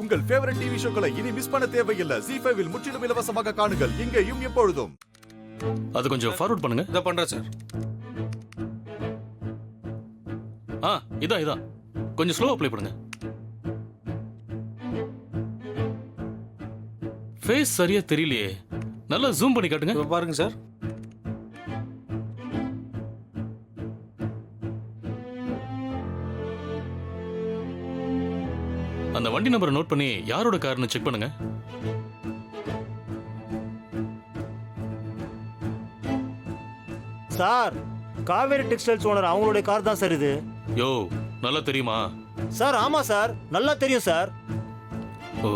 உங்கள் favourite TV ஷோக்களை இனி miss பண்ண தேவையில்லை. ZEE5 இல் முற்றிலும் இலவசமாக காணுங்கள். இங்கேயும் எப்பொழுதும். அது கொஞ்சம் ஃபார்வர்ட் பண்ணுங்க. இதை பண்றேன் சார். இதான் கொஞ்சம் ஸ்லோவா ப்ளே பண்ணுங்க. ஃபேஸ் சரியா தெரியலையே, நல்லா ஜூம் பண்ணி காட்டுங்க. இப்ப பாருங்க சார். அந்த வண்டி நம்பரை நோட் பண்ணி யாரோட கார்னு செக் பண்ணுங்க. சார், காவேரி டெக்ஸ்டைல்ஸ் ஓனர் அவங்களுடைய கார் தான் சார் இது. யோ, நல்லா தெரியுமா? சார் ஆமா சார், நல்லா தெரியும் சார். ஓ,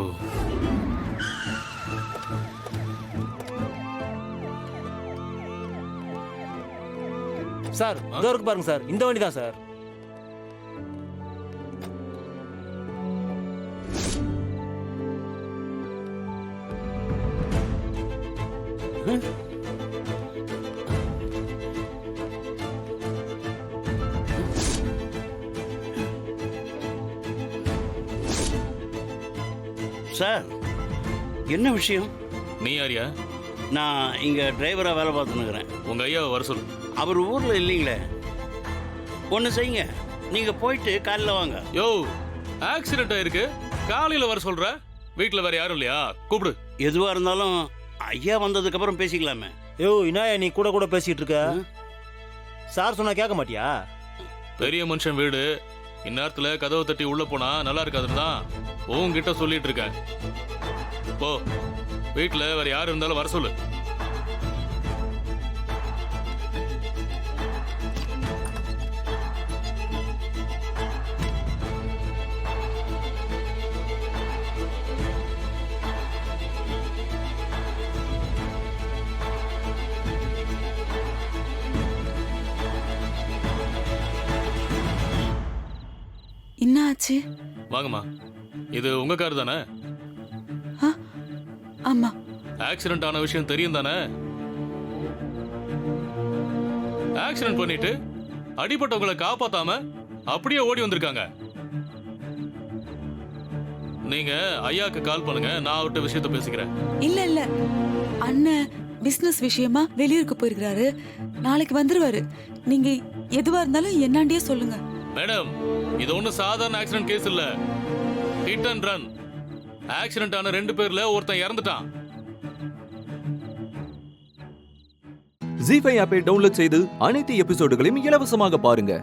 சார் இதோ இருக்கு பாருங்க சார், இந்த வண்டி தான் சார். சார், என்ன விஷயம்? நீ யாரியா? நான் இங்கே டிரைவராக வேலை பார்த்துன்னுக்குறேன். உங்க ஐயாவை வர சொல்லு. அவர் ஊரில் இல்லைங்களே. ஒன்று செய்யுங்க, நீங்கள் போயிட்டு காலையில் வாங்க. யோ, ஆக்சிடென்ட் ஆயிருக்கு, காலையில வர சொல்ற. வீட்டில் வேற யாரும் இல்லையா? கூப்பிடு. எதுவாக இருந்தாலும் ஐயா வந்ததுக்கப்புறம் பேசிக்கலாமே. யோ, இனாயா நீ கூட கூட பேசிட்டு இருக்க. சார் சொன்னா கேட்க மாட்டியா? பெரிய மனுஷன் வீடு, இந்நேரத்துல கதவை தட்டி உள்ள போனா நல்லா இருக்காதுன்னு தான் உன்கிட்ட சொல்லிட்டு இருக்கேன். போ, வீட்டுல வேற யாரு இருந்தாலும் வர சொல்லு. என்ன ஆச்சு? வாங்கம்மா, இது உங்க கார் தானே? ஆமா. ஆக்சிடென்ட் ஆன விஷயம் தெரியும் தானே? ஆக்சிடென்ட் பண்ணிட்டு அடிபட்டவங்களை காப்பாத்தாம அப்படியே ஓடி வந்திருக்காங்க. நீங்க ஐயாக்கு கால் பண்ணுங்க, நான் அவர்கிட்ட விஷயத்த பேசிக்கிறேன். இல்ல அண்ணன் பிசினஸ் விஷயமா வெளியூருக்கு போயிருக்காரு, நாளைக்கு வந்துருவாரு. நீங்க எதுவா இருந்தாலும் என்னாண்டியே சொல்லுங்க. மேடம், இது ஒன்னும் சாதாரண ஆக்சிடென்ட் கேஸ் இல்ல, ஹிட் அண்ட் ரன். ஆக்சிடென்ட் ஆன 2 பேர்ல ஒருத்தன் இறந்துட்டான். ZEE5 ஆப்பை டவுன்லோட் செய்து அனைத்து எபிசோடுகளையும் இலவசமாக பாருங்க.